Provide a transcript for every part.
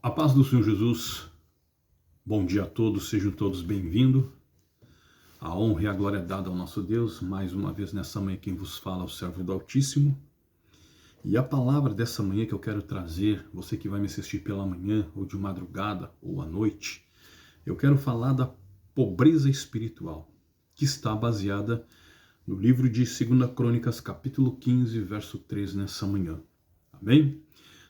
A paz do Senhor Jesus, bom dia a todos, sejam todos bem-vindos. A honra e a glória é dada ao nosso Deus, mais uma vez nessa manhã quem vos fala é o servo do Altíssimo. E a palavra dessa manhã que eu quero trazer, você que vai me assistir pela manhã, ou de madrugada, ou à noite, eu quero falar da pobreza espiritual, que está baseada no livro de 2 Crônicas, capítulo 15, verso 3, nessa manhã. Amém?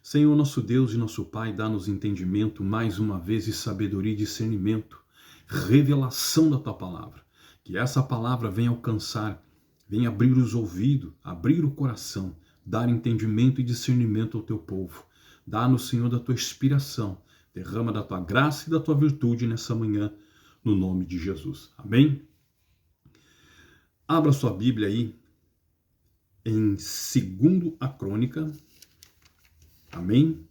Senhor, nosso Deus e nosso Pai, dá-nos entendimento mais uma vez e sabedoria e discernimento, revelação da Tua palavra. Que essa palavra venha alcançar, venha abrir os ouvidos, abrir o coração, dar entendimento e discernimento ao Teu povo. Dá-nos, Senhor, da Tua inspiração, derrama da Tua graça e da Tua virtude nessa manhã, no nome de Jesus. Amém? Abra sua Bíblia aí em 2 Crônica, amém?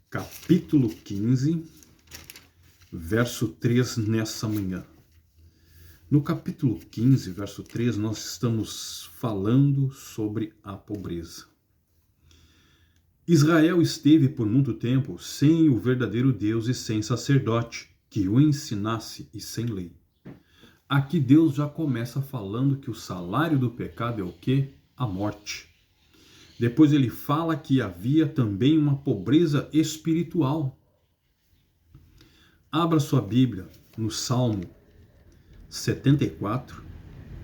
Capítulo 15, verso 3 nessa manhã. No capítulo 15, verso 3, nós estamos falando sobre a pobreza. Israel esteve por muito tempo sem o verdadeiro Deus e sem sacerdote que o ensinasse e sem lei. Aqui Deus já começa falando que o salário do pecado é o quê? A morte. Depois ele fala que havia também uma pobreza espiritual. Abra sua Bíblia no Salmo 74,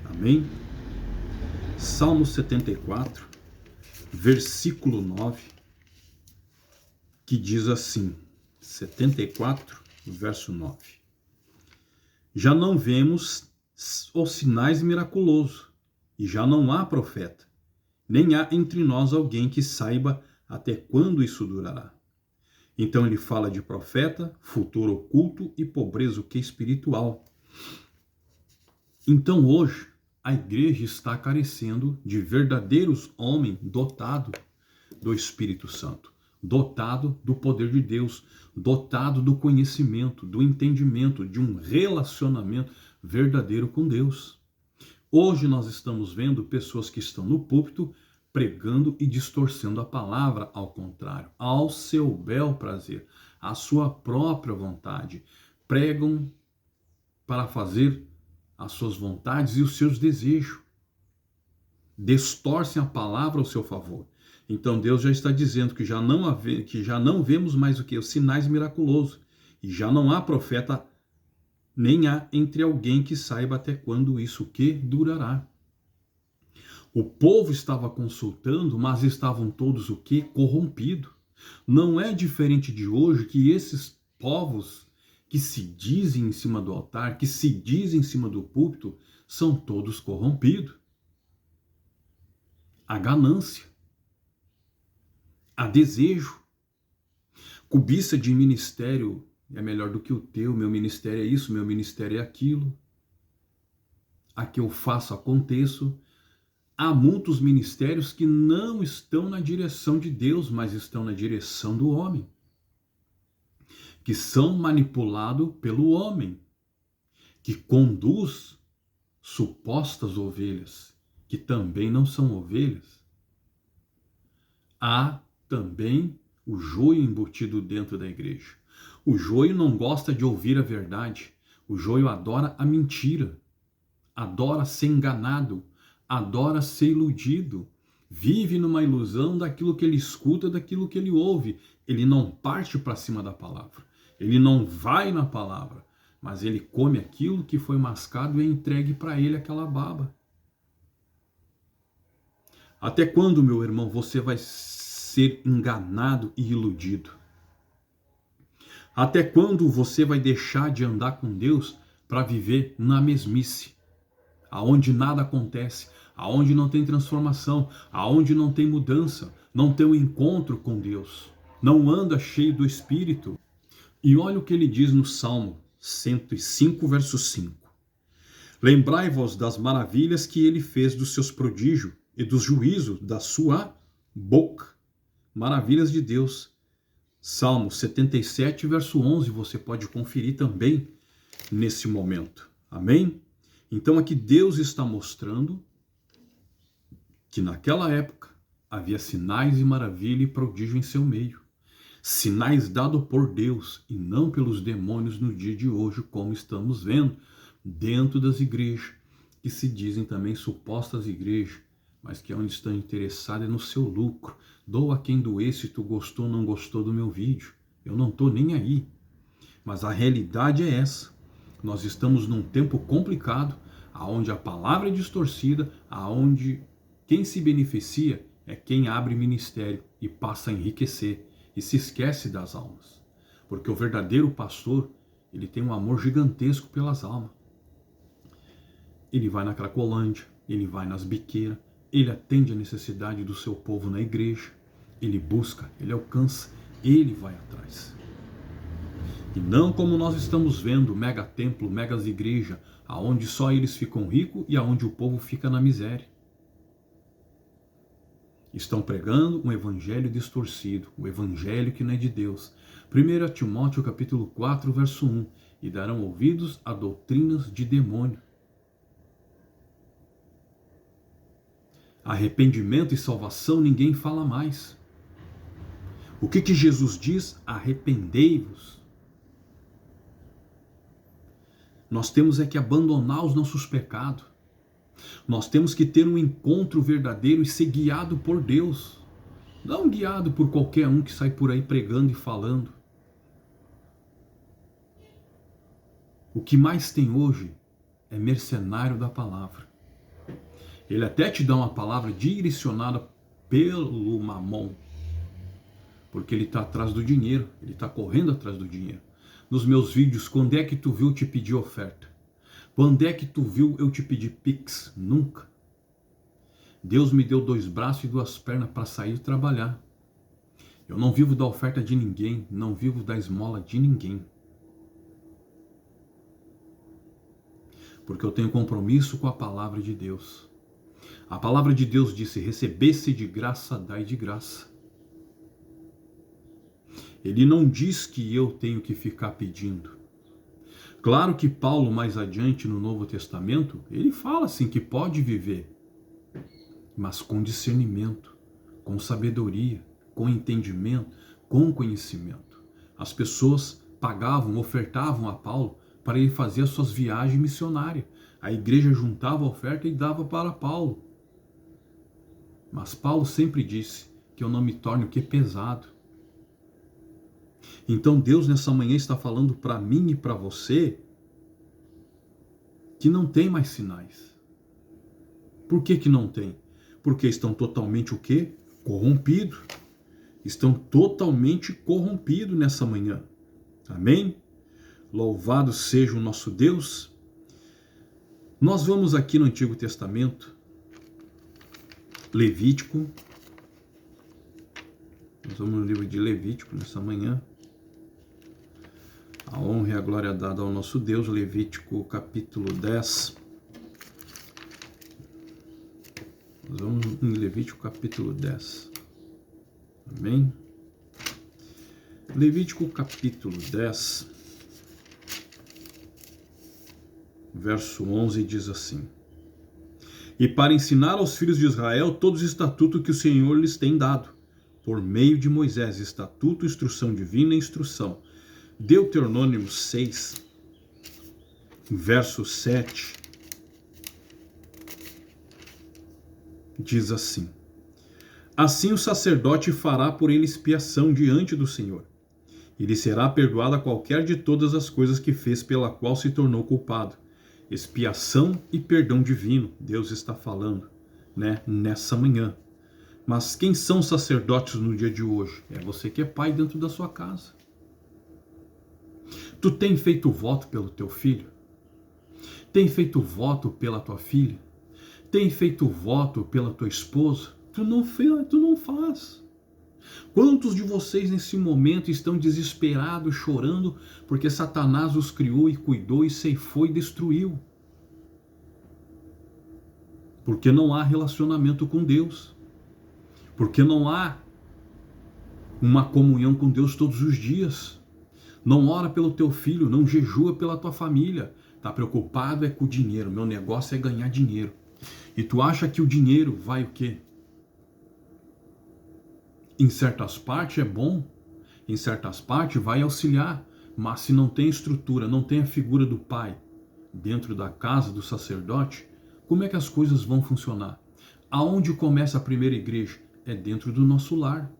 amém? Salmo 74, versículo 9, que diz assim, 74, verso 9. Já não vemos os sinais miraculosos, e já não há profeta, nem há entre nós alguém que saiba até quando isso durará. Então ele fala de profeta, futuro oculto e pobreza que espiritual. Então hoje a igreja está carecendo de verdadeiros homens dotados do Espírito Santo, dotado do poder de Deus, dotado do conhecimento, do entendimento, de um relacionamento verdadeiro com Deus. Hoje nós estamos vendo pessoas que estão no púlpito pregando e distorcendo a palavra ao contrário, ao seu bel prazer, à sua própria vontade. Pregam para fazer as suas vontades e os seus desejos. Distorcem a palavra ao seu favor. Então Deus já está dizendo que já não vemos mais o que? Os sinais miraculosos. E já não há profeta, nem há entre alguém que saiba até quando isso que durará. O povo estava consultando, mas estavam todos o que? Corrompidos. Não é diferente de hoje que esses povos que se dizem em cima do altar, que se dizem em cima do púlpito, são todos corrompidos. A ganância, a desejo, cobiça de ministério é melhor do que o teu, meu ministério é isso, meu ministério é aquilo. A que eu faço, aconteço. Há muitos ministérios que não estão na direção de Deus, mas estão na direção do homem. Que são manipulados pelo homem. Que conduz supostas ovelhas, que também não são ovelhas. Há também o joio embutido dentro da igreja. O joio não gosta de ouvir a verdade. O joio adora a mentira. Adora ser enganado. Adora ser iludido. Vive numa ilusão daquilo que ele escuta, daquilo que ele ouve. Ele não parte para cima da palavra. Ele não vai na palavra. Mas ele come aquilo que foi mascado e é entregue para ele aquela baba. Até quando, meu irmão, você vai ser enganado e iludido? Até quando você vai deixar de andar com Deus para viver na mesmice? Aonde nada acontece, aonde não tem transformação, aonde não tem mudança, não tem um encontro com Deus, não anda cheio do Espírito. E olha o que ele diz no Salmo 105, verso 5. Lembrai-vos das maravilhas que ele fez dos seus prodígios e dos juízos da sua boca. Maravilhas de Deus. Salmo 77, verso 11, você pode conferir também nesse momento. Amém? Então aqui Deus está mostrando que naquela época havia sinais e maravilha e prodígio em seu meio. Sinais dados por Deus e não pelos demônios no dia de hoje, como estamos vendo dentro das igrejas, que se dizem também supostas igrejas, mas que é onde estão interessadas no seu lucro. Doa quem doer, se tu gostou ou não gostou do meu vídeo. Eu não estou nem aí. Mas a realidade é essa. Nós estamos num tempo complicado, onde a palavra é distorcida, onde quem se beneficia é quem abre ministério e passa a enriquecer e se esquece das almas. Porque o verdadeiro pastor, ele tem um amor gigantesco pelas almas. Ele vai na Cracolândia, ele vai nas biqueiras, ele atende a necessidade do seu povo na igreja, ele busca, ele alcança, ele vai atrás. E não como nós estamos vendo, mega templo, megas igreja, aonde só eles ficam ricos e aonde o povo fica na miséria. Estão pregando um evangelho distorcido, um evangelho que não é de Deus. 1 Timóteo capítulo 4, verso 1, e darão ouvidos a doutrinas de demônio. Arrependimento e salvação ninguém fala mais. O que Jesus diz? Arrependei-vos. Nós temos é que abandonar os nossos pecados. Nós temos que ter um encontro verdadeiro e ser guiado por Deus. Não guiado por qualquer um que sai por aí pregando e falando. O que mais tem hoje é mercenário da palavra. Ele até te dá uma palavra direcionada pelo mamon. Porque ele está atrás do dinheiro. Ele está correndo atrás do dinheiro. Nos meus vídeos, quando é que tu viu eu te pedir oferta? Quando é que tu viu eu te pedir pix? Nunca. Deus me deu 2 braços e 2 pernas para sair e trabalhar. Eu não vivo da oferta de ninguém, não vivo da esmola de ninguém. Porque eu tenho compromisso com a palavra de Deus. A palavra de Deus disse: recebesse de graça, dai de graça. Ele não diz que eu tenho que ficar pedindo. Claro que Paulo, mais adiante no Novo Testamento, ele fala assim que pode viver, mas com discernimento, com sabedoria, com entendimento, com conhecimento. As pessoas pagavam, ofertavam a Paulo para ele fazer as suas viagens missionárias. A igreja juntava a oferta e dava para Paulo. Mas Paulo sempre disse que eu não me torne o que pesado. Então Deus nessa manhã está falando para mim e para você que não tem mais sinais. Por que não tem? Porque estão totalmente o quê? Corrompidos. Estão totalmente corrompidos nessa manhã. Amém? Louvado seja o nosso Deus. Nós vamos aqui no Antigo Testamento, Levítico. Nós vamos no livro de Levítico nessa manhã. A honra e a glória dada ao nosso Deus, Levítico capítulo 10. Nós vamos em Levítico capítulo 10. Amém? Levítico capítulo 10, verso 11 diz assim: e para ensinar aos filhos de Israel todos os estatutos que o Senhor lhes tem dado, por meio de Moisés, estatuto, instrução divina e instrução. Deuteronômio 6, verso 7, diz assim: assim o sacerdote fará por ele expiação diante do Senhor, e lhe será perdoada qualquer de todas as coisas que fez pela qual se tornou culpado. Expiação e perdão divino, Deus está falando, nessa manhã. Mas quem são os sacerdotes no dia de hoje? É você que é pai dentro da sua casa. Tu tem feito voto pelo teu filho? Tem feito voto pela tua filha? Tem feito voto pela tua esposa? Tu não faz. Quantos de vocês nesse momento estão desesperados, chorando, porque Satanás os criou e cuidou e ceifou e destruiu? Porque não há relacionamento com Deus. Porque não há uma comunhão com Deus todos os dias. Não ora pelo teu filho, não jejua pela tua família. Está preocupado com o dinheiro. Meu negócio é ganhar dinheiro. E tu acha que o dinheiro vai o quê? Em certas partes é bom, em certas partes, vai auxiliar, mas se não tem estrutura, não tem a figura do pai dentro da casa do sacerdote, como é que as coisas vão funcionar? Aonde começa a primeira igreja? É dentro do nosso lar.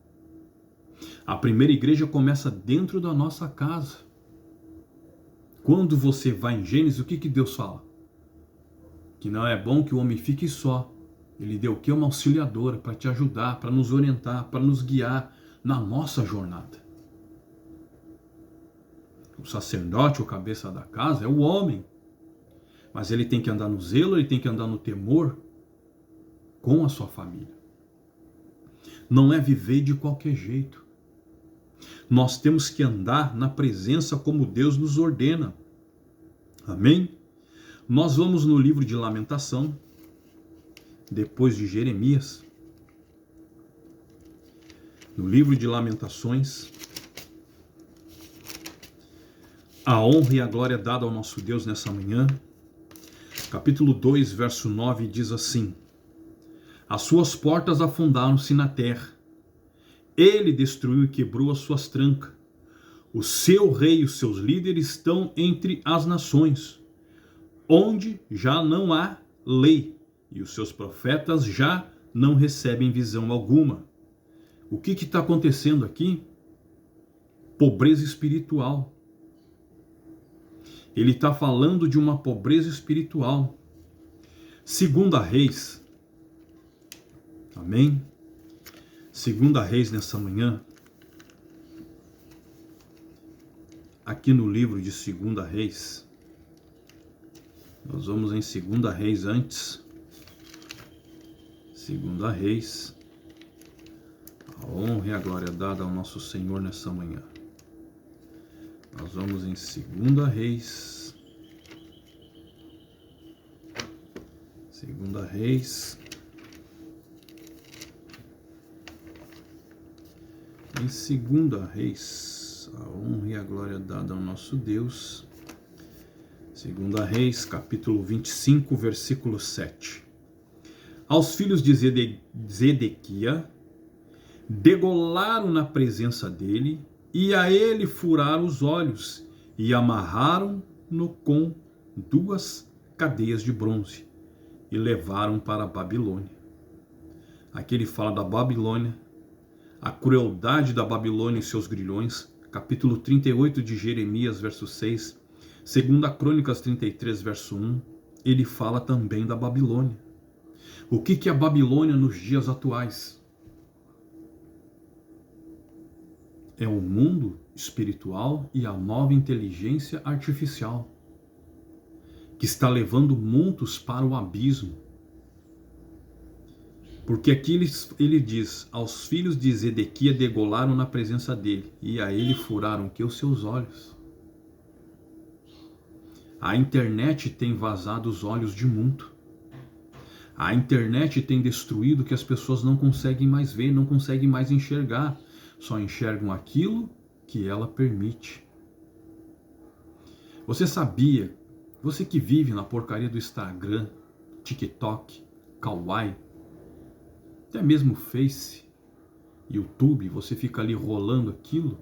A primeira igreja começa dentro da nossa casa. Quando você vai em Gênesis, o que Deus fala? Que não é bom que o homem fique só. Ele deu o quê? Uma auxiliadora para te ajudar, para nos orientar, para nos guiar na nossa jornada. O sacerdote, o cabeça da casa, é o homem. Mas ele tem que andar no zelo, ele tem que andar no temor com a sua família. Não é viver de qualquer jeito. Nós temos que andar na presença como Deus nos ordena. Amém? Nós vamos no livro de Lamentação, depois de Jeremias. No livro de Lamentações, a honra e a glória dada ao nosso Deus nessa manhã. Capítulo 2, verso 9 diz assim: as suas portas afundaram-se na terra. Ele destruiu e quebrou as suas trancas. O seu rei e os seus líderes estão entre as nações, onde já não há lei, e os seus profetas já não recebem visão alguma. O que está acontecendo aqui? Pobreza espiritual. Ele está falando de uma pobreza espiritual. Segunda Reis. Amém? Segunda Reis nessa manhã. Aqui no livro de Segunda Reis. Nós vamos em Segunda Reis antes. Segunda Reis. A honra e a glória dada ao nosso Senhor nessa manhã. Nós vamos em Segunda Reis. Segunda Reis. Em Segunda Reis, a honra e a glória dada ao nosso Deus. Segunda Reis, capítulo 25, versículo 7. Aos filhos de Zedequia, degolaram na presença dele, e a ele furaram os olhos, e amarraram-no com 2 cadeias de bronze, e levaram para a Babilônia. Aqui ele fala da Babilônia, a crueldade da Babilônia e seus grilhões, capítulo 38 de Jeremias, verso 6, 2 Crônicas 33, verso 1, ele fala também da Babilônia. O que é a Babilônia nos dias atuais? É o mundo espiritual e a nova inteligência artificial, que está levando muitos para o abismo. Porque aqui ele diz, aos filhos de Zedequia degolaram na presença dele, e a ele furaram que os seus olhos. A internet tem vazado os olhos de muito. A internet tem destruído que as pessoas não conseguem mais ver, não conseguem mais enxergar. Só enxergam aquilo que ela permite. Você sabia, você que vive na porcaria do Instagram, TikTok, Kawaii, até mesmo Face, YouTube, você fica ali rolando aquilo,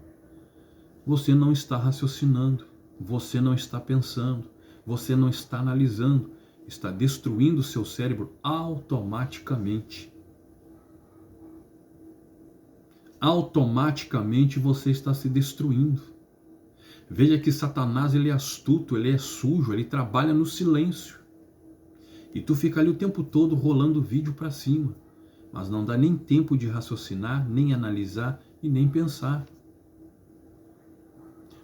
você não está raciocinando, você não está pensando, você não está analisando, está destruindo o seu cérebro automaticamente. Automaticamente você está se destruindo. Veja que Satanás, ele é astuto, ele é sujo, ele trabalha no silêncio. E tu fica ali o tempo todo rolando o vídeo para cima, mas não dá nem tempo de raciocinar, nem analisar e nem pensar.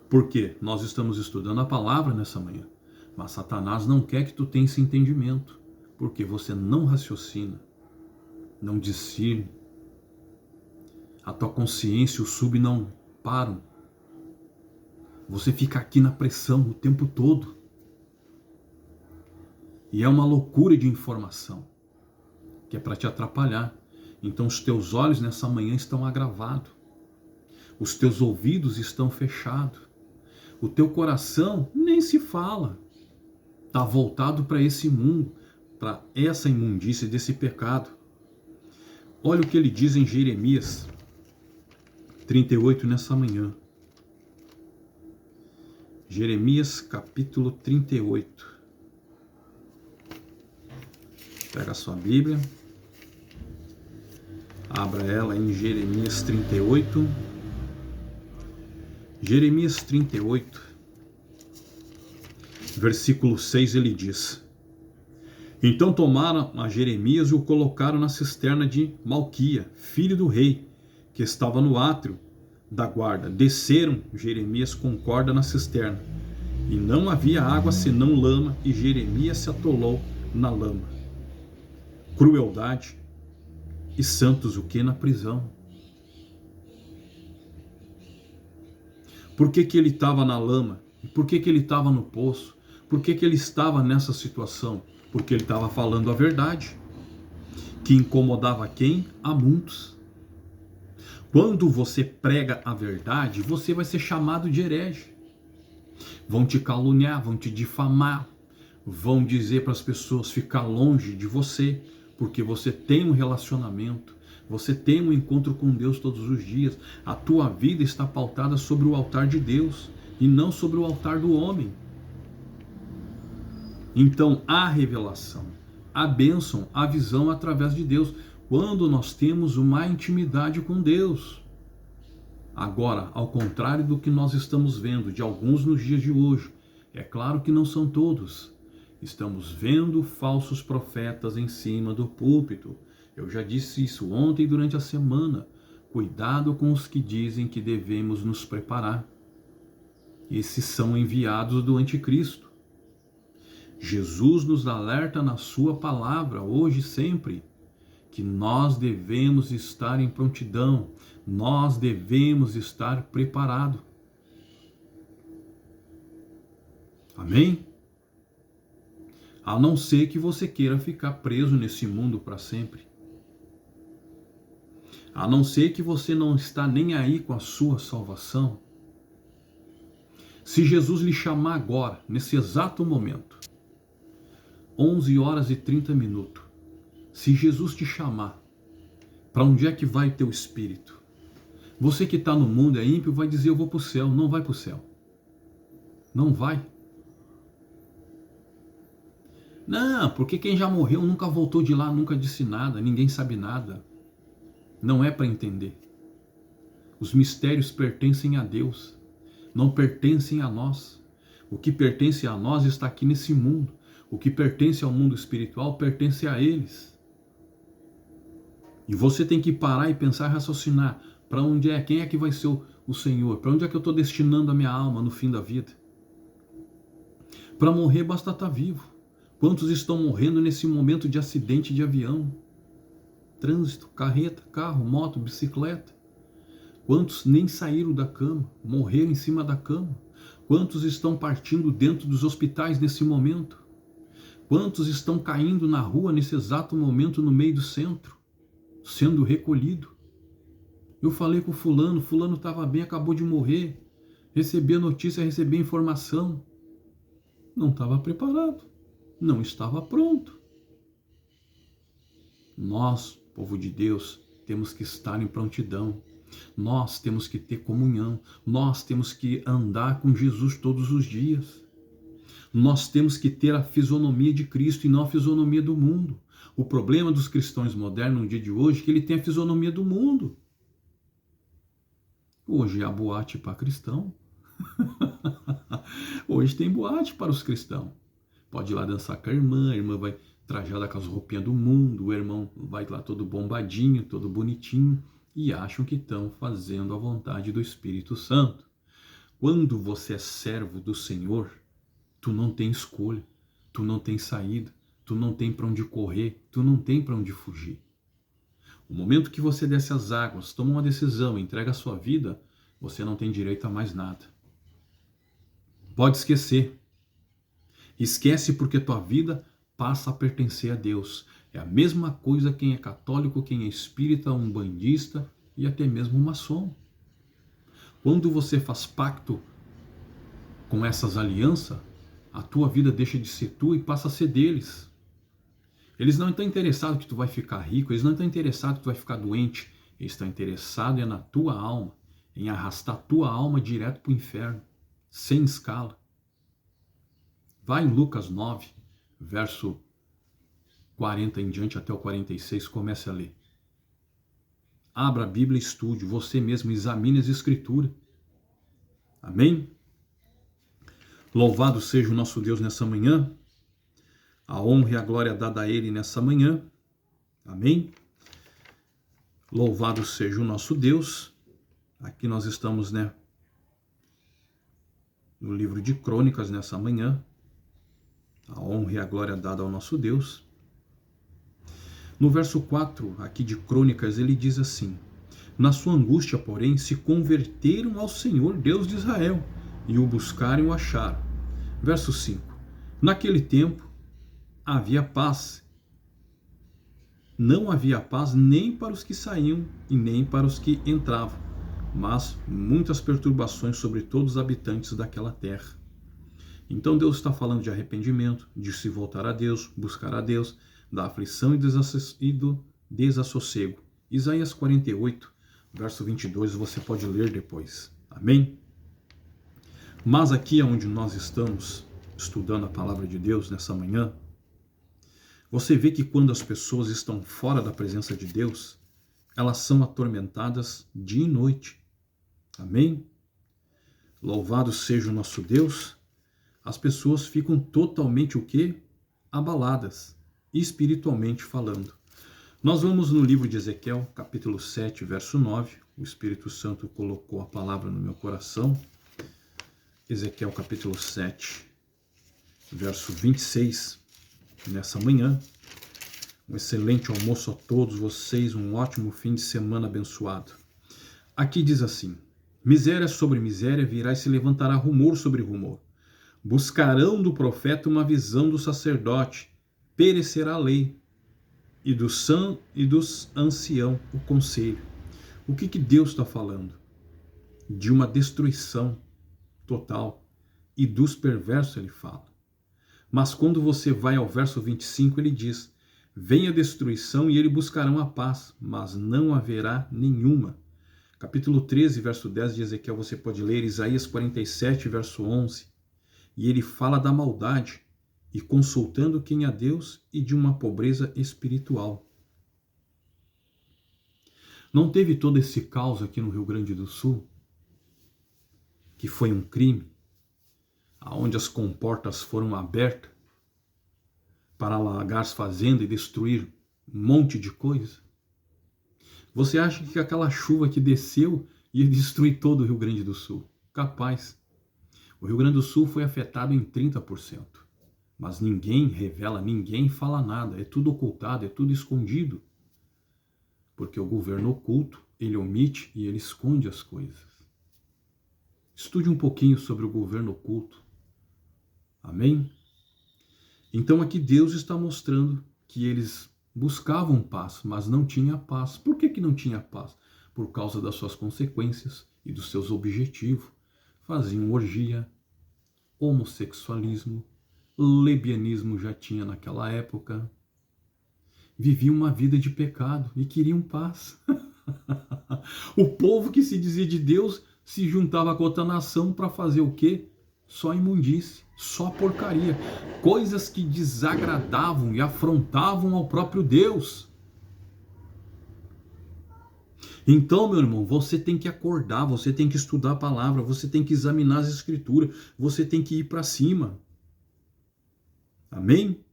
Por quê? Nós estamos estudando a palavra nessa manhã, mas Satanás não quer que tu tenha esse entendimento, porque você não raciocina, não discerne. A tua consciência e o sub não param. Você fica aqui na pressão o tempo todo. E é uma loucura de informação, que é para te atrapalhar. Então os teus olhos nessa manhã estão agravados. Os teus ouvidos estão fechados. O teu coração nem se fala. Está voltado para esse mundo, para essa imundícia desse pecado. Olha o que ele diz em Jeremias. 38 nessa manhã. Jeremias capítulo 38. Pega a sua Bíblia, abra ela em Jeremias 38. Jeremias 38, versículo 6, ele diz: Então tomaram a Jeremias e o colocaram na cisterna de Malquia, filho do rei, que estava no átrio da guarda. Desceram Jeremias com corda na cisterna, e não havia água senão lama, e Jeremias se atolou na lama. Crueldade e santos o que na prisão? Por que ele estava na lama? Por que ele estava no poço? Por que ele estava nessa situação? Porque ele estava falando a verdade, que incomodava quem? A muitos. Quando você prega a verdade, você vai ser chamado de herege. Vão te caluniar, vão te difamar, vão dizer para as pessoas ficar longe de você, porque você tem um relacionamento, você tem um encontro com Deus todos os dias. A tua vida está pautada sobre o altar de Deus e não sobre o altar do homem. Então, a revelação, a bênção, a visão através de Deus, quando nós temos uma intimidade com Deus. Agora, ao contrário do que nós estamos vendo de alguns nos dias de hoje, é claro que não são todos, estamos vendo falsos profetas em cima do púlpito. Eu já disse isso ontem durante a semana. Cuidado com os que dizem que devemos nos preparar. Esses são enviados do anticristo. Jesus nos alerta na sua palavra, hoje e sempre, que nós devemos estar em prontidão, nós devemos estar preparados. Amém? A não ser que você queira ficar preso nesse mundo para sempre. A não ser que você não está nem aí com a sua salvação. Se Jesus lhe chamar agora, nesse exato momento, 11 horas e 30 minutos, se Jesus te chamar, para onde é que vai teu espírito? Você que está no mundo é ímpio, vai dizer eu vou para o céu. Não vai para o céu. Não vai. Não, porque quem já morreu nunca voltou de lá, nunca disse nada, ninguém sabe nada. Não é para entender. Os mistérios pertencem a Deus, não pertencem a nós. O que pertence a nós está aqui nesse mundo. O que pertence ao mundo espiritual pertence a eles. E você tem que parar e pensar, raciocinar, para onde é, quem é que vai ser o Senhor? Para onde é que eu estou destinando a minha alma no fim da vida? Para morrer basta estar vivo. Quantos estão morrendo nesse momento de acidente de avião, trânsito, carreta, carro, moto, bicicleta? Quantos nem saíram da cama, morreram em cima da cama? Quantos estão partindo dentro dos hospitais nesse momento? Quantos estão caindo na rua nesse exato momento no meio do centro, sendo recolhido? Eu falei com fulano estava bem, acabou de morrer. Recebi a notícia, recebi a informação. Não estava preparado, não estava pronto. Nós, povo de Deus, temos que estar em prontidão. Nós temos que ter comunhão. Nós temos que andar com Jesus todos os dias. Nós temos que ter a fisionomia de Cristo e não a fisionomia do mundo. O problema dos cristãos modernos no dia de hoje é que ele tem a fisionomia do mundo. Hoje há boate para cristão. Hoje tem boate para os cristãos. Pode ir lá dançar com a irmã vai trajada com as roupinhas do mundo, o irmão vai lá todo bombadinho, todo bonitinho, e acham que estão fazendo a vontade do Espírito Santo. Quando você é servo do Senhor, tu não tem escolha, tu não tem saída, tu não tem para onde correr, tu não tem para onde fugir. O momento que você desce as águas, toma uma decisão, entrega a sua vida, você não tem direito a mais nada. Pode esquecer. Esquece porque tua vida passa a pertencer a Deus. É a mesma coisa quem é católico, quem é espírita, umbandista e até mesmo maçom. Quando você faz pacto com essas alianças, a tua vida deixa de ser tua e passa a ser deles. Eles não estão interessados que tu vai ficar rico, eles não estão interessados que tu vai ficar doente, eles estão interessados na tua alma, em arrastar tua alma direto para o inferno, sem escala. Vai em Lucas 9, verso 40 em diante até o 46, comece a ler. Abra a Bíblia e estude, você mesmo examine as Escrituras. Amém? Louvado seja o nosso Deus nessa manhã, a honra e a glória dada a Ele nessa manhã. Amém? Louvado seja o nosso Deus. Aqui nós estamos, no livro de Crônicas nessa manhã. A honra e a glória dada ao nosso Deus. No verso 4, aqui de Crônicas, ele diz assim: na sua angústia, porém, se converteram ao Senhor, Deus de Israel, e o buscaram e o acharam. Verso 5. Naquele tempo havia paz. Não havia paz nem para os que saíam e nem para os que entravam, mas muitas perturbações sobre todos os habitantes daquela terra. Então Deus está falando de arrependimento, de se voltar a Deus, buscar a Deus, da aflição e do desassossego. Isaías 48, verso 22, você pode ler depois. Amém? Mas aqui é onde nós estamos estudando a palavra de Deus nessa manhã, você vê que quando as pessoas estão fora da presença de Deus, elas são atormentadas dia e noite. Amém? Louvado seja o nosso Deus. As pessoas ficam totalmente o quê? Abaladas, espiritualmente falando. Nós vamos no livro de Ezequiel, capítulo 7, verso 9. O Espírito Santo colocou a palavra no meu coração. Ezequiel, capítulo 7, verso 26. Nessa manhã, um excelente almoço a todos vocês, um ótimo fim de semana abençoado. Aqui diz assim: miséria sobre miséria virá e se levantará rumor sobre rumor. Buscarão do profeta uma visão do sacerdote, perecerá a lei, e dos ancião o conselho. O que Deus está falando? De uma destruição total, e dos perversos ele fala. Mas quando você vai ao verso 25, ele diz: vem a destruição e eles buscarão a paz, mas não haverá nenhuma. Capítulo 13, verso 10 de Ezequiel, você pode ler. Isaías 47, verso 11. E ele fala da maldade, e consultando quem a Deus, e de uma pobreza espiritual. Não teve todo esse caos aqui no Rio Grande do Sul, que foi um crime, aonde as comportas foram abertas para alagar as fazendas e destruir um monte de coisa? Você acha que aquela chuva que desceu ia destruir todo o Rio Grande do Sul? Capaz. O Rio Grande do Sul foi afetado em 30%. Mas ninguém revela, ninguém fala nada. É tudo ocultado, é tudo escondido. Porque o governo oculto, ele omite e ele esconde as coisas. Estude um pouquinho sobre o governo oculto. Amém? Então aqui Deus está mostrando que eles buscavam paz, mas não tinha paz. Por que não tinha paz? Por causa das suas consequências e dos seus objetivos. Faziam orgia, homossexualismo, lesbianismo já tinha naquela época. Viviam uma vida de pecado e queriam paz. O povo que se dizia de Deus se juntava com outra nação para fazer o quê? Só imundície, só porcaria. Coisas que desagradavam e afrontavam ao próprio Deus. Então, meu irmão, você tem que acordar, você tem que estudar a palavra, você tem que examinar as escrituras, você tem que ir para cima. Amém?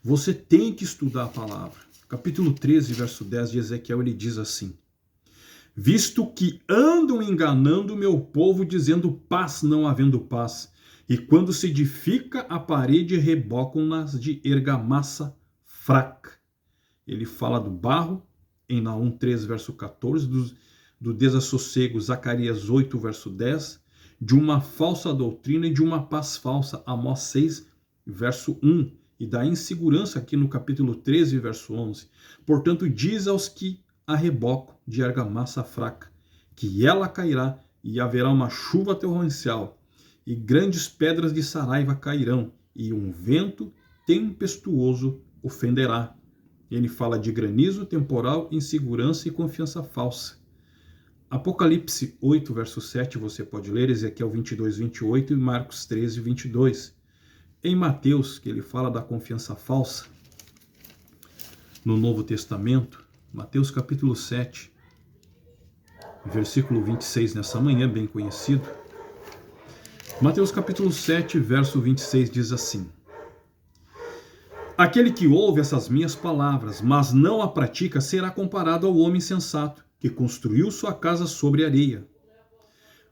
Você tem que estudar a palavra. Capítulo 13, verso 10 de Ezequiel, ele diz assim: visto que andam enganando o meu povo, dizendo paz, não havendo paz, e quando se edifica a parede, rebocam-nas de argamassa fraca. Ele fala do barro, em Naum 3, verso 14, do desassossego, Zacarias 8, verso 10, de uma falsa doutrina e de uma paz falsa, Amós 6, verso 1, e da insegurança aqui no capítulo 13, verso 11. Portanto, diz aos que a rebocam de argamassa fraca, que ela cairá e haverá uma chuva torrencial, e grandes pedras de saraiva cairão, e um vento tempestuoso o fenderá. Ele fala de granizo, temporal, insegurança e confiança falsa. Apocalipse 8, verso 7, você pode ler, Ezequiel 22, 28 e Marcos 13, 22. Em Mateus, que ele fala da confiança falsa, no Novo Testamento, Mateus capítulo 7, versículo 26, nessa manhã, bem conhecido. Mateus capítulo 7, verso 26 diz assim: Aquele que ouve essas minhas palavras, mas não a pratica, será comparado ao homem sensato, que construiu sua casa sobre areia.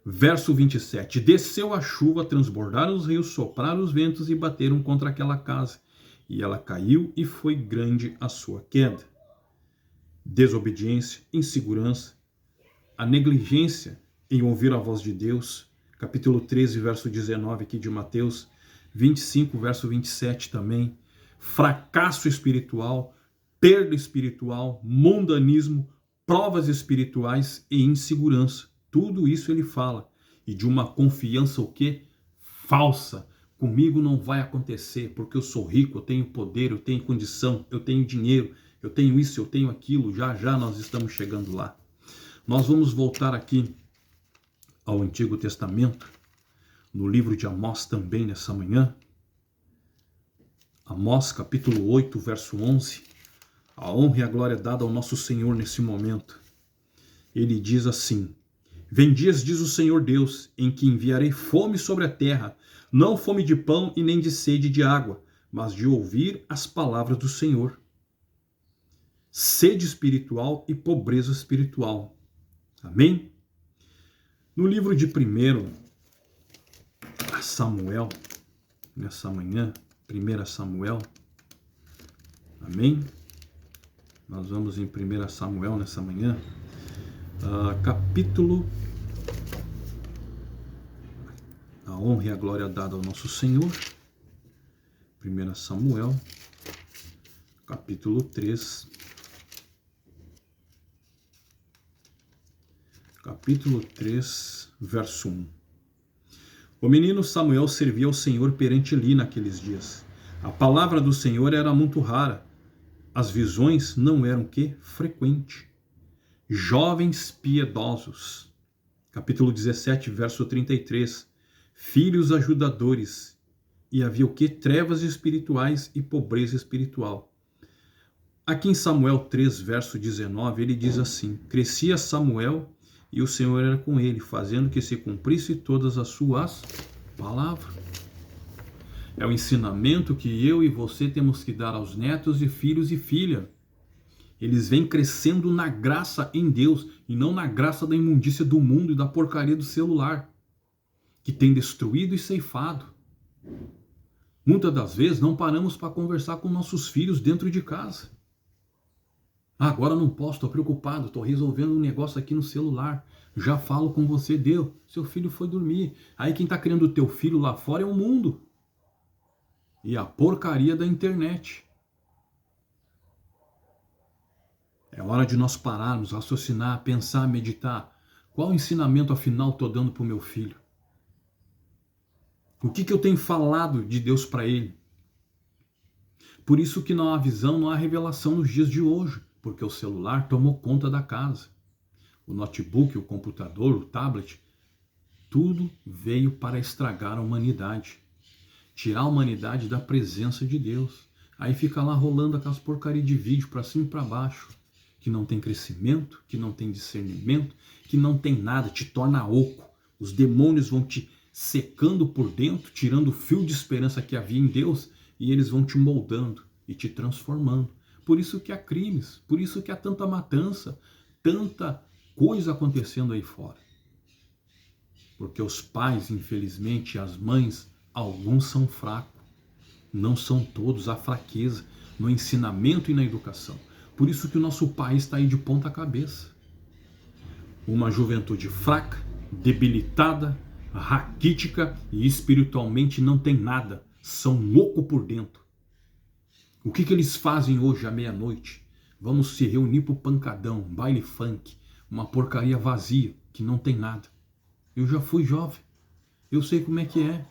Verso 27. Desceu a chuva, transbordaram os rios, sopraram os ventos e bateram contra aquela casa. E ela caiu e foi grande a sua queda. Desobediência, insegurança, a negligência em ouvir a voz de Deus. Capítulo 13, verso 19 aqui de Mateus. 25, verso 27 também. Fracasso espiritual, perda espiritual, mundanismo, provas espirituais e insegurança. Tudo isso ele fala. E de uma confiança o quê? Falsa. Comigo não vai acontecer, porque eu sou rico, eu tenho poder, eu tenho condição, eu tenho dinheiro, eu tenho isso, eu tenho aquilo. Já já nós estamos chegando lá. Nós vamos voltar aqui ao Antigo Testamento, no livro de Amós também nessa manhã. Amós capítulo 8, verso 11. A honra e a glória dada ao nosso Senhor nesse momento. Ele diz assim: Vem dias, diz o Senhor Deus, em que enviarei fome sobre a terra, não fome de pão e nem de sede de água, mas de ouvir as palavras do Senhor. Sede espiritual e pobreza espiritual. Amém? No livro de 1 Samuel, nessa manhã, 1 Samuel, amém? Nós vamos em 1 Samuel nessa manhã, capítulo, a honra e a glória dada ao nosso Senhor, 1 Samuel, capítulo 3, verso 1. O menino Samuel servia ao Senhor perante Eli naqueles dias. A palavra do Senhor era muito rara. As visões não eram frequentes. Jovens piedosos. Capítulo 17, verso 33. Filhos ajudadores. E havia trevas espirituais e pobreza espiritual. Aqui em Samuel 3, verso 19, ele diz assim: Crescia Samuel e o Senhor era com ele, fazendo que se cumprisse todas as suas palavras. É o ensinamento que eu e você temos que dar aos netos e filhos e filhas. Eles vêm crescendo na graça em Deus e não na graça da imundícia do mundo e da porcaria do celular, que tem destruído e ceifado. Muitas das vezes não paramos para conversar com nossos filhos dentro de casa. Agora não posso, estou preocupado, estou resolvendo um negócio aqui no celular. Já falo com você, deu, seu filho foi dormir. Aí quem está criando o teu filho lá fora é o mundo. E a porcaria da internet. É hora de nós pararmos, raciocinar, pensar, meditar. Qual ensinamento afinal estou dando para o meu filho? O que eu tenho falado de Deus para ele? Por isso que não há visão, não há revelação nos dias de hoje. Porque o celular tomou conta da casa. O notebook, o computador, o tablet, tudo veio para estragar a humanidade. Tirar a humanidade da presença de Deus. Aí fica lá rolando aquelas porcarias de vídeo para cima e para baixo. Que não tem crescimento, que não tem discernimento, que não tem nada, te torna oco. Os demônios vão te secando por dentro, tirando o fio de esperança que havia em Deus, e eles vão te moldando e te transformando. Por isso que há crimes, por isso que há tanta matança, tanta coisa acontecendo aí fora. Porque os pais, infelizmente, as mães, alguns são fracos. Não são todos, há fraqueza no ensinamento e na educação. Por isso que o nosso país está aí de ponta cabeça. Uma juventude fraca, debilitada, raquítica e espiritualmente não tem nada. São oco por dentro. O que eles fazem hoje à meia-noite? Vamos se reunir para o pancadão, baile funk, uma porcaria vazia, que não tem nada. Eu já fui jovem, eu sei como é que é.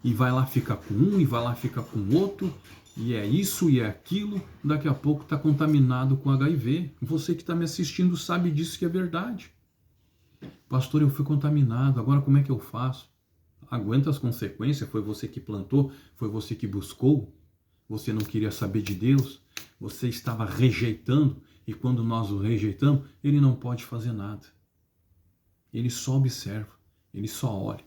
E vai lá ficar com um, e vai lá ficar com outro, e é isso e é aquilo, daqui a pouco está contaminado com HIV. Você que está me assistindo sabe disso, que é verdade. Pastor, eu fui contaminado, agora como é que eu faço? Aguenta as consequências, foi você que plantou, foi você que buscou, você não queria saber de Deus, você estava rejeitando, e quando nós o rejeitamos, ele não pode fazer nada. Ele só observa, ele só olha.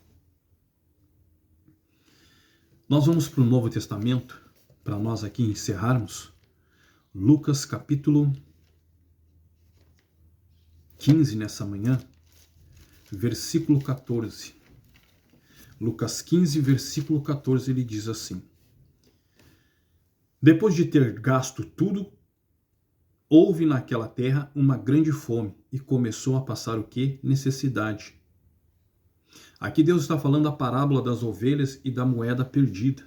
Nós vamos para o Novo Testamento, para nós aqui encerrarmos. Lucas capítulo 15 nessa manhã, versículo 14. Lucas 15, versículo 14, ele diz assim: depois de ter gasto tudo, houve naquela terra uma grande fome e começou a passar o quê? Necessidade. Aqui Deus está falando a parábola das ovelhas e da moeda perdida.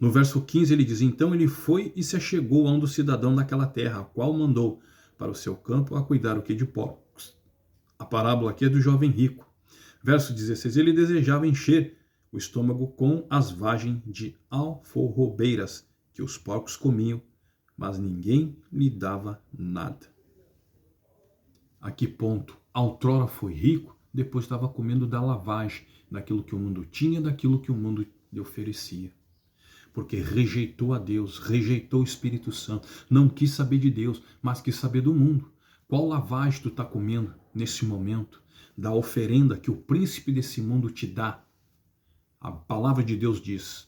No verso 15 ele diz: então ele foi e se achegou a um dos cidadãos daquela terra, a qual mandou para o seu campo a cuidar o que de porcos. A parábola aqui é do jovem rico. Verso 16, ele desejava encher o estômago com as vagens de alforrobeiras que os porcos comiam, mas ninguém lhe dava nada. A que ponto? Outrora foi rico, depois estava comendo da lavagem, daquilo que o mundo tinha, daquilo que o mundo lhe oferecia. Porque rejeitou a Deus, rejeitou o Espírito Santo, não quis saber de Deus, mas quis saber do mundo. Qual lavagem tu está comendo nesse momento? Da oferenda que o príncipe desse mundo te dá. A palavra de Deus diz: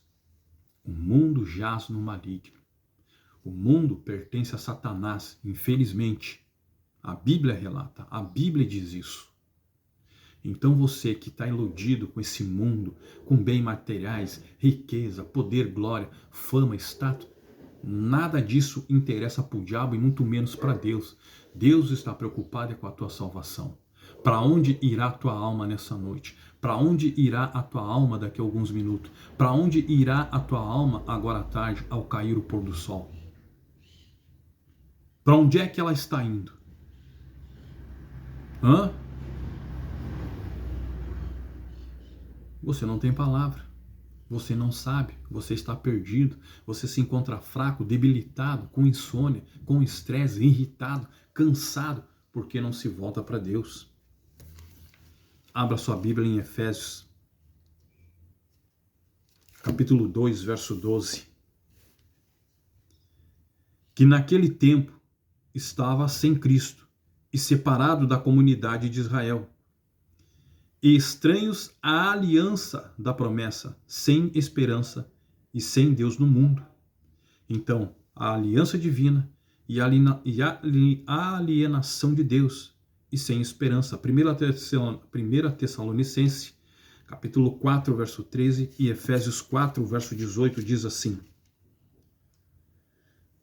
o mundo jaz no maligno. O mundo pertence a Satanás, infelizmente. A Bíblia relata, a Bíblia diz isso. Então você que está iludido com esse mundo, com bens materiais, riqueza, poder, glória, fama, status, nada disso interessa para o diabo e muito menos para Deus. Deus está preocupado com a tua salvação. Para onde irá a tua alma nessa noite? Para onde irá a tua alma daqui a alguns minutos? Para onde irá a tua alma agora à tarde, ao cair o pôr do sol? Para onde é que ela está indo? Você não tem palavra. Você não sabe, você está perdido, você se encontra fraco, debilitado, com insônia, com estresse, irritado, cansado, porque não se volta para Deus. Abra sua Bíblia em Efésios, capítulo 2, verso 12. Que naquele tempo estava sem Cristo e separado da comunidade de Israel, e estranhos à aliança da promessa, sem esperança e sem Deus no mundo. Então, a aliança divina e a alienação de Deus e sem esperança. 1 Tessalonicenses, capítulo 4, verso 13 e Efésios 4, verso 18 diz assim: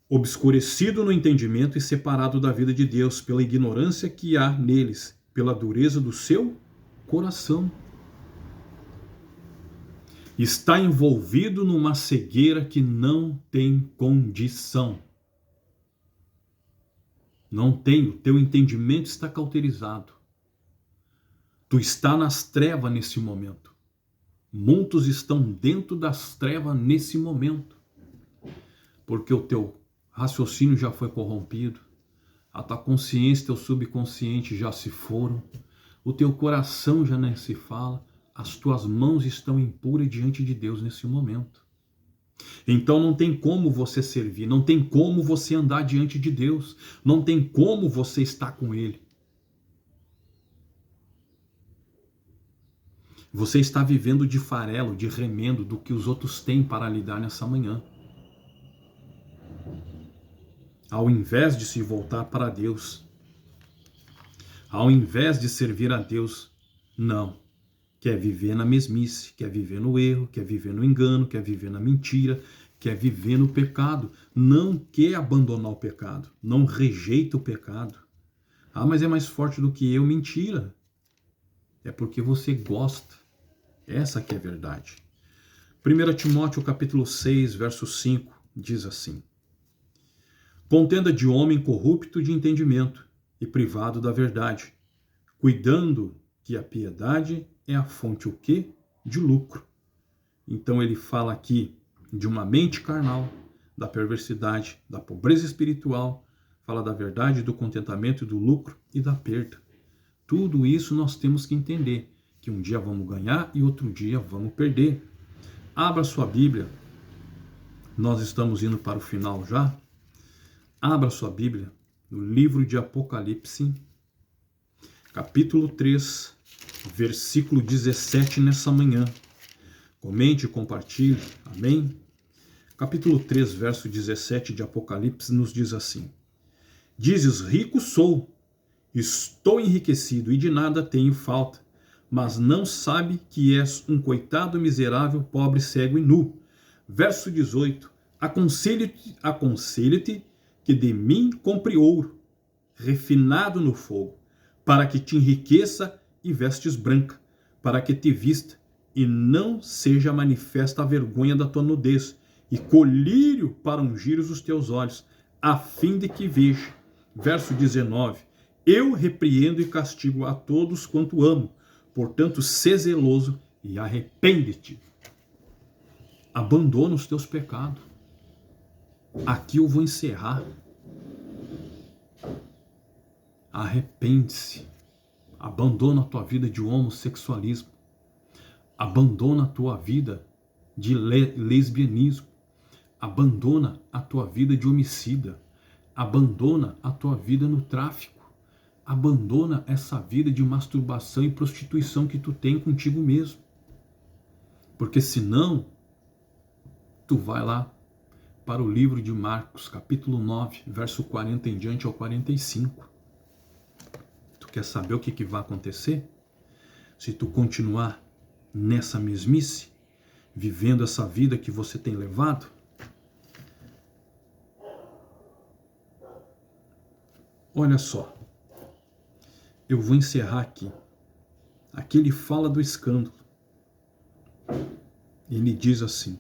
obscurecido no entendimento e separado da vida de Deus pela ignorância que há neles, pela dureza do seu coração. Está envolvido numa cegueira que não tem condição. Não tem, o teu entendimento está cauterizado. Tu está nas trevas nesse momento. Muitos estão dentro das trevas nesse momento. Porque o teu raciocínio já foi corrompido. A tua consciência, teu subconsciente já se foram. O teu coração já nem se fala. As tuas mãos estão impuras diante de Deus nesse momento. Então não tem como você servir, não tem como você andar diante de Deus, não tem como você estar com Ele. Você está vivendo de farelo, de remendo do que os outros têm para lhe dar nessa manhã. Ao invés de se voltar para Deus, ao invés de servir a Deus, não. Quer viver na mesmice, quer viver no erro, quer viver no engano, quer viver na mentira, quer viver no pecado. Não quer abandonar o pecado, não rejeita o pecado. Ah, mas é mais forte do que eu. Mentira. É porque você gosta. Essa que é a verdade. 1 Timóteo capítulo 6, verso 5, diz assim: contenda de homem corrupto de entendimento e privado da verdade, cuidando que a piedade é a fonte o quê? De lucro. Então ele fala aqui de uma mente carnal, da perversidade, da pobreza espiritual, fala da verdade, do contentamento, do lucro e da perda. Tudo isso nós temos que entender, que um dia vamos ganhar e outro dia vamos perder. Abra sua Bíblia, nós estamos indo para o final já. Abra sua Bíblia no livro de Apocalipse, capítulo 3, versículo 17 nessa manhã. Comente e compartilhe, amém? Capítulo 3, verso 17 de Apocalipse nos diz assim: Dizes, rico sou, estou enriquecido e de nada tenho falta, mas não sabe que és um coitado miserável, pobre, cego e nu. Verso 18: Aconselho-te que de mim compre ouro, refinado no fogo, para que te enriqueça e vestes branca, para que te vista e não seja manifesta a vergonha da tua nudez, e colírio para ungir os teus olhos, a fim de que veja. Verso 19: Eu repreendo e castigo a todos quanto amo, portanto, sê zeloso e arrepende-te. Abandona os teus pecados. Aqui eu vou encerrar. Arrepende-se. Abandona a tua vida de homossexualismo. Abandona a tua vida de lesbianismo. Abandona a tua vida de homicida. Abandona a tua vida no tráfico. Abandona essa vida de masturbação e prostituição que tu tem contigo mesmo. Porque senão, tu vai lá para o livro de Marcos, capítulo 9, verso 40 em diante ao 45. Tu quer saber o que vai acontecer? Se tu continuar nessa mesmice, vivendo essa vida que você tem levado, olha só, eu vou encerrar aqui. Aqui ele fala do escândalo. Ele diz assim: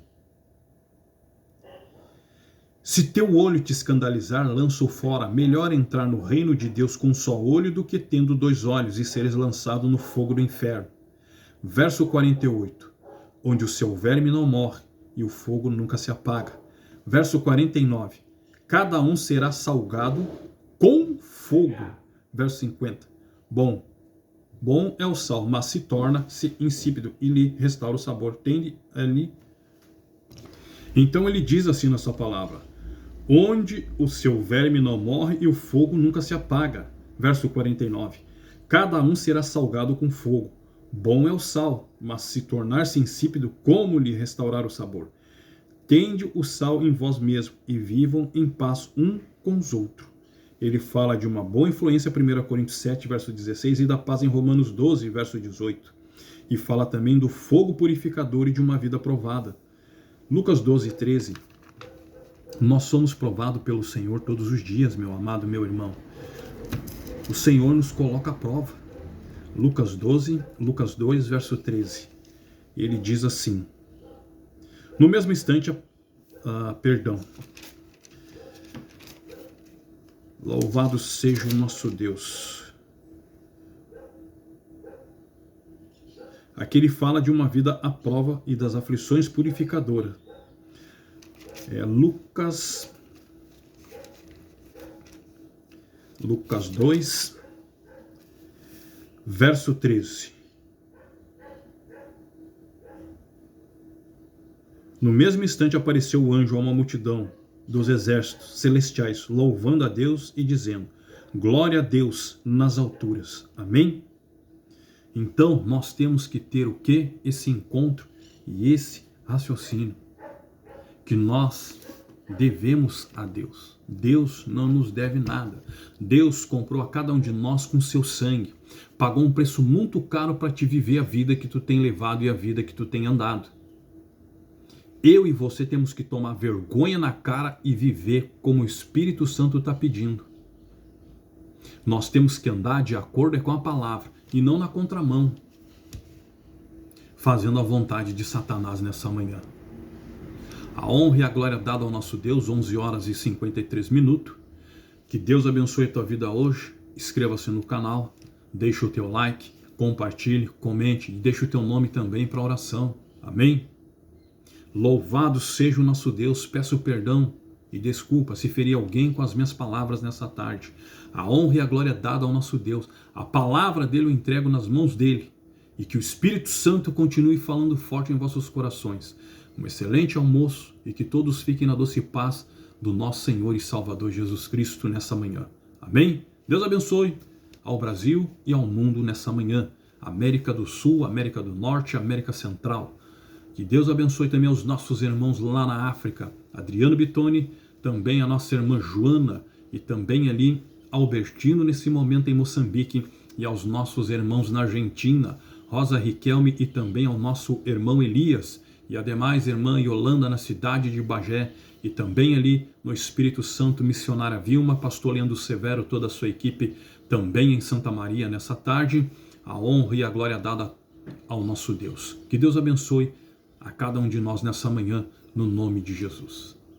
Se teu olho te escandalizar, lança-o fora. Melhor entrar no reino de Deus com um só olho do que tendo 2 olhos e seres lançado no fogo do inferno. Verso 48. Onde o seu verme não morre e o fogo nunca se apaga. Verso 49. Cada um será salgado com fogo. Verso 50. Bom é o sal, mas se torna-se insípido e lhe restaura o sabor. Tende ali. Então ele diz assim na sua palavra: onde o seu verme não morre e o fogo nunca se apaga. Verso 49. Cada um será salgado com fogo. Bom é o sal, mas se tornar-se insípido, como lhe restaurar o sabor? Tende o sal em vós mesmo e vivam em paz um com os outros. Ele fala de uma boa influência, 1 Coríntios 7, verso 16, e da paz em Romanos 12, verso 18. E fala também do fogo purificador e de uma vida provada. Lucas 12, 13. Nós somos provados pelo Senhor todos os dias, meu amado, meu irmão. O Senhor nos coloca à prova. Lucas 2, verso 13. Ele diz assim: no mesmo instante, louvado seja o nosso Deus. Aqui ele fala de uma vida à prova e das aflições purificadoras. Lucas 2, verso 13. No mesmo instante apareceu o anjo a uma multidão dos exércitos celestiais, louvando a Deus e dizendo: glória a Deus nas alturas. Amém? Então, nós temos que ter o quê? Esse encontro e esse raciocínio. Que nós devemos a Deus. Deus não nos deve nada. Deus comprou a cada um de nós com seu sangue. Pagou um preço muito caro para te viver a vida que tu tem levado e a vida que tu tem andado. Eu e você temos que tomar vergonha na cara e viver como o Espírito Santo está pedindo. Nós temos que andar de acordo com a palavra e não na contramão, fazendo a vontade de Satanás nessa manhã. A honra e a glória dada ao nosso Deus, 11 horas e 53 minutos. Que Deus abençoe a tua vida hoje. Inscreva-se no canal, deixe o teu like, compartilhe, comente e deixe o teu nome também para oração. Amém? Louvado seja o nosso Deus. Peço perdão e desculpa se feri alguém com as minhas palavras nessa tarde. A honra e a glória é dada ao nosso Deus. A palavra dele eu entrego nas mãos dele. E que o Espírito Santo continue falando forte em vossos corações. Um excelente almoço e que todos fiquem na doce paz do nosso Senhor e Salvador Jesus Cristo nessa manhã. Amém? Deus abençoe ao Brasil e ao mundo nessa manhã. América do Sul, América do Norte, América Central. Que Deus abençoe também os nossos irmãos lá na África. Adriano Bitoni, também a nossa irmã Joana e também ali Albertino nesse momento em Moçambique e aos nossos irmãos na Argentina, Rosa Riquelme e também ao nosso irmão Elias e a demais irmã Yolanda na cidade de Bagé e também ali no Espírito Santo, missionária Vilma, pastor Leandro Severo, toda a sua equipe também em Santa Maria nessa tarde. A honra e a glória dada ao nosso Deus. Que Deus abençoe a cada um de nós nessa manhã, no nome de Jesus.